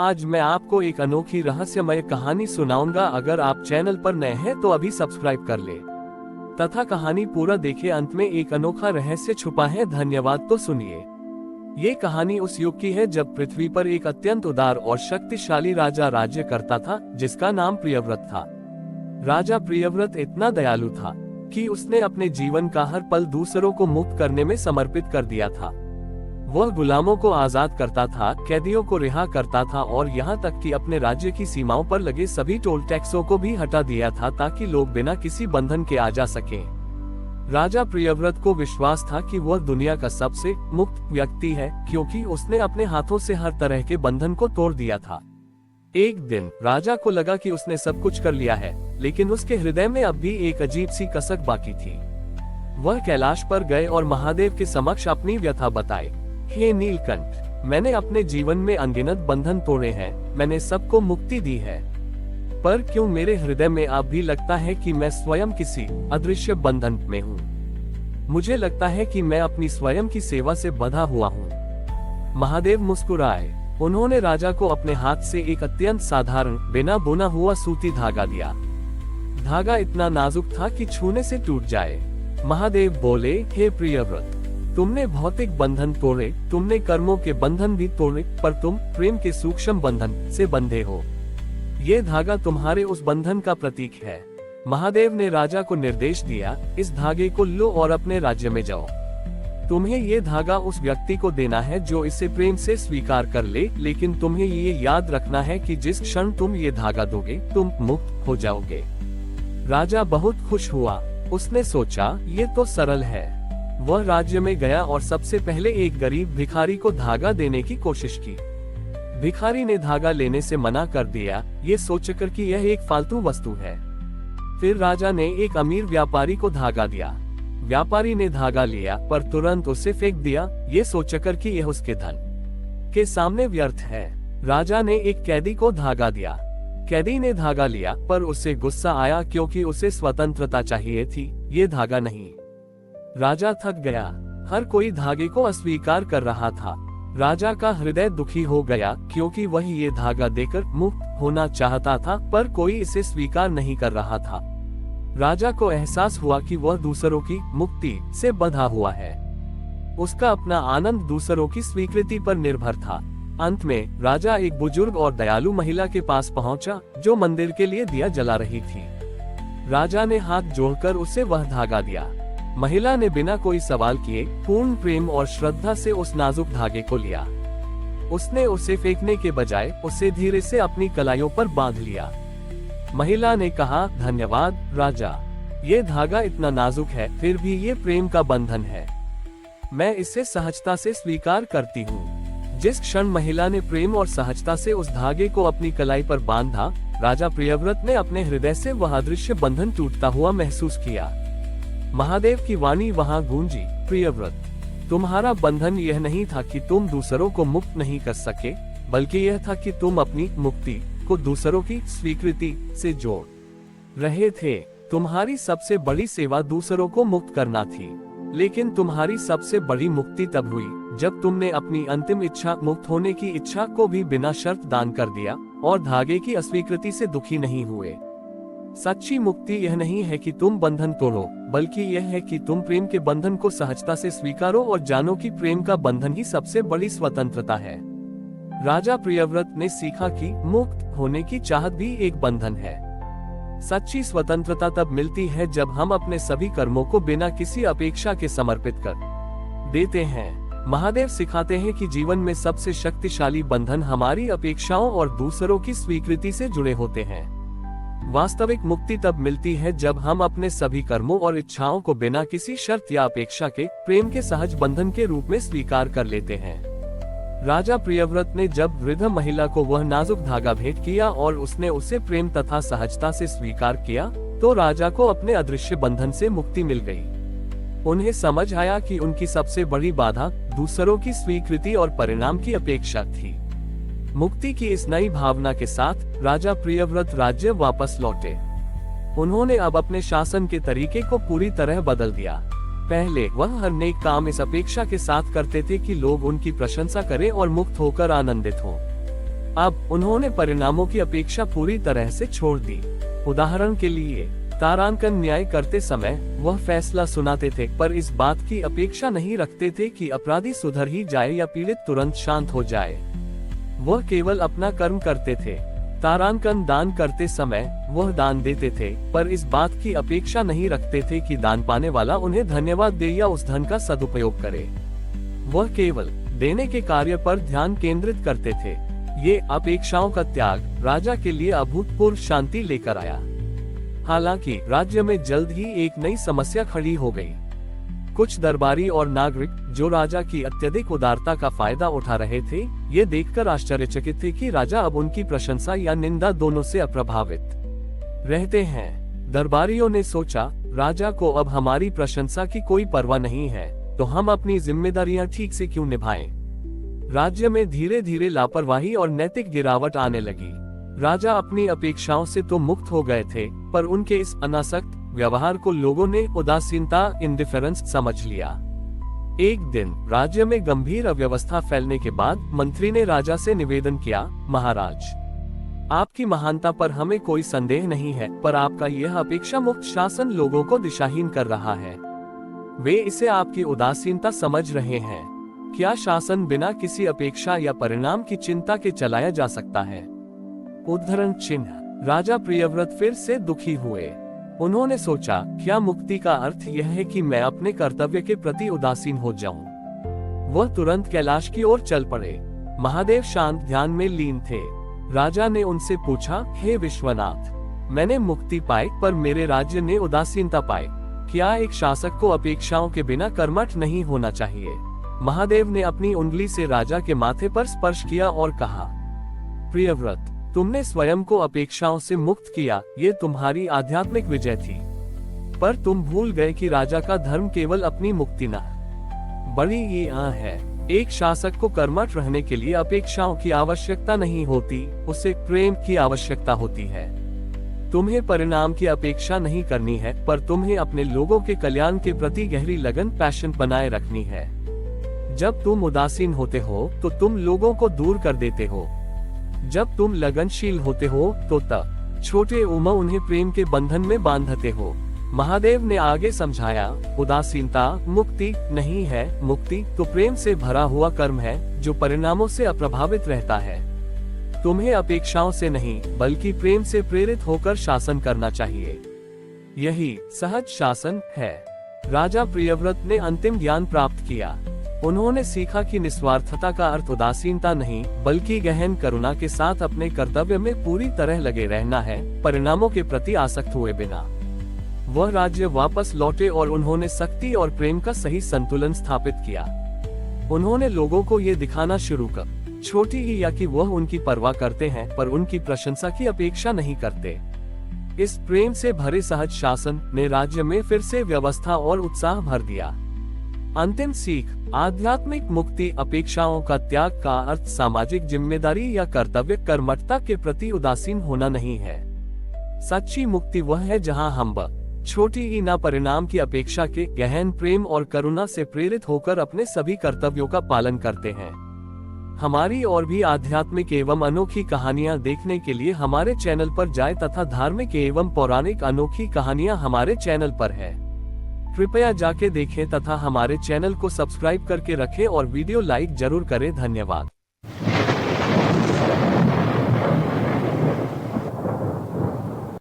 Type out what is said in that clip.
आज मैं आपको एक अनोखी रहस्यमय कहानी सुनाऊंगा। अगर आप चैनल पर नए हैं तो अभी सब्सक्राइब कर ले तथा कहानी पूरा देखें। अंत में एक अनोखा रहस्य छुपा है। धन्यवाद। तो सुनिए। ये कहानी उस युग की है जब पृथ्वी पर एक अत्यंत उदार और शक्तिशाली राजा राज्य करता था, जिसका नाम प्रियव्रत था। राजा प्रियव्रत इतना दयालु था कि उसने अपने जीवन का हर पल दूसरों को मुक्त करने में समर्पित कर दिया था। वह गुलामों को आजाद करता था, कैदियों को रिहा करता था और यहाँ तक कि अपने राज्य की सीमाओं पर लगे सभी टोल टैक्सों को भी हटा दिया था, ताकि लोग बिना किसी बंधन के आ जा सकें। राजा प्रियव्रत को विश्वास था कि वह दुनिया का सबसे मुक्त व्यक्ति है, क्योंकि उसने अपने हाथों से हर तरह के बंधन को तोड़ दिया था। एक दिन राजा को लगा कि उसने सब कुछ कर लिया है, लेकिन उसके हृदय में अब भी एक अजीब सी कसक बाकी थी। वह कैलाश पर गए और महादेव के समक्ष अपनी व्यथा बताई। हे नीलकंठ, मैंने अपने जीवन में अनगिनत बंधन तोड़े हैं, मैंने सबको मुक्ति दी है, पर क्यों मेरे हृदय में अब भी लगता है कि मैं स्वयं किसी अदृश्य बंधन में हूँ। मुझे लगता है कि मैं अपनी स्वयं की सेवा से बंधा हुआ हूँ। महादेव मुस्कुराए। उन्होंने राजा को अपने हाथ से एक अत्यंत साधारण बिना बुना हुआ सूती धागा दिया। धागा इतना नाजुक था कि छूने से टूट जाए। महादेव बोले, हे प्रियव्रत, तुमने भौतिक बंधन तोड़े, तुमने कर्मों के बंधन भी तोड़े, पर तुम प्रेम के सूक्ष्म बंधन से बंधे हो। ये धागा तुम्हारे उस बंधन का प्रतीक है। महादेव ने राजा को निर्देश दिया, इस धागे को लो और अपने राज्य में जाओ। तुम्हें ये धागा उस व्यक्ति को देना है जो इसे प्रेम से स्वीकार कर ले, लेकिन तुम्हें ये याद रखना है कि जिस क्षण तुम ये धागा दोगे, तुम मुक्त हो जाओगे। राजा बहुत खुश हुआ। उसने सोचा, ये तो सरल है। वह राज्य में गया और सबसे पहले एक गरीब भिखारी को धागा देने की कोशिश की। भिखारी ने धागा लेने से मना कर दिया, ये सोचकर कि यह एक फालतू वस्तु है। फिर राजा ने एक अमीर व्यापारी को धागा दिया। व्यापारी ने धागा लिया, पर तुरंत उसे फेंक दिया, ये सोचकर कि यह उसके धन के सामने व्यर्थ है। राजा ने एक कैदी को धागा दिया। कैदी ने धागा लिया, पर उसे गुस्सा आया क्योंकि उसे स्वतंत्रता चाहिए थी, ये धागा नहीं। राजा थक गया। हर कोई धागे को अस्वीकार कर रहा था। राजा का हृदय दुखी हो गया, क्योंकि वह ये धागा देकर मुक्त होना चाहता था, पर कोई इसे स्वीकार नहीं कर रहा था। राजा को एहसास हुआ कि वह दूसरों की मुक्ति से बंधा हुआ है। उसका अपना आनंद दूसरों की स्वीकृति पर निर्भर था। अंत में राजा एक बुजुर्ग और दयालु महिला के पास पहुंचा, जो मंदिर के लिए दिया जला रही थी। राजा ने हाथ जोड़कर उसे वह धागा दिया। महिला ने बिना कोई सवाल किए पूर्ण प्रेम और श्रद्धा से उस नाजुक धागे को लिया। उसने उसे फेंकने के बजाय उसे धीरे से अपनी कलाइयों पर बांध लिया। महिला ने कहा, धन्यवाद राजा, ये धागा इतना नाजुक है, फिर भी ये प्रेम का बंधन है। मैं इसे सहजता से स्वीकार करती हूँ। जिस क्षण महिला ने प्रेम और सहजता से उस धागे को अपनी कलाई पर बांधा, राजा प्रियव्रत ने अपने हृदय से वह अदृश्य बंधन टूटता हुआ महसूस किया। महादेव की वाणी वहां गूंजी, प्रियव्रत, तुम्हारा बंधन यह नहीं था कि तुम दूसरों को मुक्त नहीं कर सके, बल्कि यह था कि तुम अपनी मुक्ति को दूसरों की स्वीकृति से जोड़ रहे थे। तुम्हारी सबसे बड़ी सेवा दूसरों को मुक्त करना थी, लेकिन तुम्हारी सबसे बड़ी मुक्ति तब हुई जब तुमने अपनी अंतिम इच्छा, मुक्त होने की इच्छा को भी बिना शर्त दान कर दिया और धागे की अस्वीकृति से दुखी नहीं हुए। सच्ची मुक्ति यह नहीं है कि तुम बंधन तोड़ो, बल्कि यह है कि तुम प्रेम के बंधन को सहजता से स्वीकारो और जानो कि प्रेम का बंधन ही सबसे बड़ी स्वतंत्रता है। राजा प्रियव्रत ने सीखा कि मुक्त होने की चाहत भी एक बंधन है। सच्ची स्वतंत्रता तब मिलती है जब हम अपने सभी कर्मों को बिना किसी अपेक्षा के समर्पित कर देते हैं। महादेव सिखाते हैं कि जीवन में सबसे शक्तिशाली बंधन हमारी अपेक्षाओं और दूसरों की स्वीकृति से जुड़े होते हैं। वास्तविक मुक्ति तब मिलती है जब हम अपने सभी कर्मों और इच्छाओं को बिना किसी शर्त या अपेक्षा के प्रेम के सहज बंधन के रूप में स्वीकार कर लेते हैं। राजा प्रियव्रत ने जब वृद्ध महिला को वह नाजुक धागा भेंट किया और उसने उसे प्रेम तथा सहजता से स्वीकार किया, तो राजा को अपने अदृश्य बंधन से मुक्ति मिल गई। उन्हें समझ आया कि उनकी सबसे बड़ी बाधा दूसरों की स्वीकृति और परिणाम की अपेक्षा थी। मुक्ति की इस नई भावना के साथ राजा प्रियव्रत राज्य वापस लौटे। उन्होंने अब अपने शासन के तरीके को पूरी तरह बदल दिया। पहले वह हर नेक काम इस अपेक्षा के साथ करते थे कि लोग उनकी प्रशंसा करें और मुक्त होकर आनंदित हों। अब उन्होंने परिणामों की अपेक्षा पूरी तरह से छोड़ दी। उदाहरण के लिए, तारांकन न्याय करते समय वह फैसला सुनाते थे, पर इस बात की अपेक्षा नहीं रखते थे कि अपराधी सुधर ही जाए या पीड़ित तुरंत शांत हो जाए। वह केवल अपना कर्म करते थे। तारांकन दान करते समय वह दान देते थे, पर इस बात की अपेक्षा नहीं रखते थे कि दान पाने वाला उन्हें धन्यवाद दे या उस धन का सदुपयोग करे। वह केवल देने के कार्य पर ध्यान केंद्रित करते थे। ये अपेक्षाओं का त्याग राजा के लिए अभूतपूर्व शांति लेकर आया। हालांकि राज्य में जल्द ही एक नई समस्या खड़ी हो गई। कुछ दरबारी और नागरिक जो राजा की अत्यधिक उदारता का फायदा उठा रहे थे, ये देखकर आश्चर्यचकित थे कि राजा अब उनकी प्रशंसा या निंदा दोनों से अप्रभावित रहते हैं। दरबारियों ने सोचा, राजा को अब हमारी प्रशंसा की कोई परवाह नहीं है, तो हम अपनी जिम्मेदारियां ठीक से क्यों निभाएं? राज्य में धीरे धीरे लापरवाही और नैतिक गिरावट आने लगी। राजा अपनी अपेक्षाओं से तो मुक्त हो गए थे, पर उनके इस अनासक्त व्यवहार को लोगों ने उदासीनता, इंडिफरेंस समझ लिया। एक दिन राज्य में गंभीर अव्यवस्था फैलने के बाद मंत्री ने राजा से निवेदन किया, महाराज, आपकी महानता पर हमें कोई संदेह नहीं है, पर आपका यह अपेक्षा मुक्त शासन लोगों को दिशाहीन कर रहा है। वे इसे आपकी उदासीनता समझ रहे हैं। क्या शासन बिना किसी अपेक्षा या परिणाम की चिंता के चलाया जा सकता है? उद्धरण चिन्ह। राजा प्रियव्रत फिर से दुखी हुए। उन्होंने सोचा, क्या मुक्ति का अर्थ यह है कि मैं अपने कर्तव्य के प्रति उदासीन हो जाऊं? वह तुरंत कैलाश की ओर चल पड़े। महादेव शांत ध्यान में लीन थे। राजा ने उनसे पूछा, हे विश्वनाथ, मैंने मुक्ति पाई, पर मेरे राज्य ने उदासीनता पाई। क्या एक शासक को अपेक्षाओं के बिना कर्मठ नहीं होना चाहिए? महादेव ने अपनी उंगली से राजा के माथे पर स्पर्श किया और कहा, प्रियव्रत, तुमने स्वयं को अपेक्षाओं से मुक्त किया, ये तुम्हारी आध्यात्मिक विजय थी। पर तुम भूल गए कि राजा का धर्म केवल अपनी मुक्ति न बड़ी ये है। एक शासक को कर्मठ रहने के लिए अपेक्षाओं की आवश्यकता नहीं होती, उसे प्रेम की आवश्यकता होती है। तुम्हें परिणाम की अपेक्षा नहीं करनी है, पर तुम्हें अपने लोगों के कल्याण के प्रति गहरी लगन, पैशन बनाए रखनी है। जब तुम उदासीन होते हो तो तुम लोगों को दूर कर देते हो। जब तुम लगनशील होते हो तो तब छोटे उम्र उन्हें प्रेम के बंधन में बांधते हो। महादेव ने आगे समझाया, उदासीनता मुक्ति नहीं है। मुक्ति तो प्रेम से भरा हुआ कर्म है, जो परिणामों से अप्रभावित रहता है। तुम्हें अपेक्षाओं से नहीं, बल्कि प्रेम से प्रेरित होकर शासन करना चाहिए। यही सहज शासन है। राजा प्रियव्रत ने अंतिम ज्ञान प्राप्त किया। उन्होंने सीखा कि निस्वार्थता का अर्थ उदासीनता नहीं, बल्कि गहन करुणा के साथ अपने कर्तव्य में पूरी तरह लगे रहना है, परिणामों के प्रति आसक्त हुए बिना। वह राज्य वापस लौटे और उन्होंने शक्ति और प्रेम का सही संतुलन स्थापित किया। उन्होंने लोगों को ये दिखाना शुरू कर छोटी ही या कि वह उनकी परवाह करते हैं, पर उनकी प्रशंसा की अपेक्षा नहीं करते। इस प्रेम से भरे सहज शासन ने राज्य में फिर से व्यवस्था और उत्साह भर दिया। अंतिम सीख, आध्यात्मिक मुक्ति अपेक्षाओं का त्याग का अर्थ सामाजिक जिम्मेदारी या कर्तव्य कर्मठता के प्रति उदासीन होना नहीं है। सच्ची मुक्ति वह है जहां हम छोटी ही ना परिणाम की अपेक्षा के गहन प्रेम और करुणा से प्रेरित होकर अपने सभी कर्तव्यों का पालन करते हैं। हमारी और भी आध्यात्मिक एवं अनोखी कहानियां देखने के लिए हमारे चैनल पर जाएं तथा धार्मिक एवं पौराणिक अनोखी कहानियां हमारे चैनल पर है। कृपया जाके देखें तथा हमारे चैनल को सब्सक्राइब करके रखें और वीडियो लाइक जरूर करें। धन्यवाद।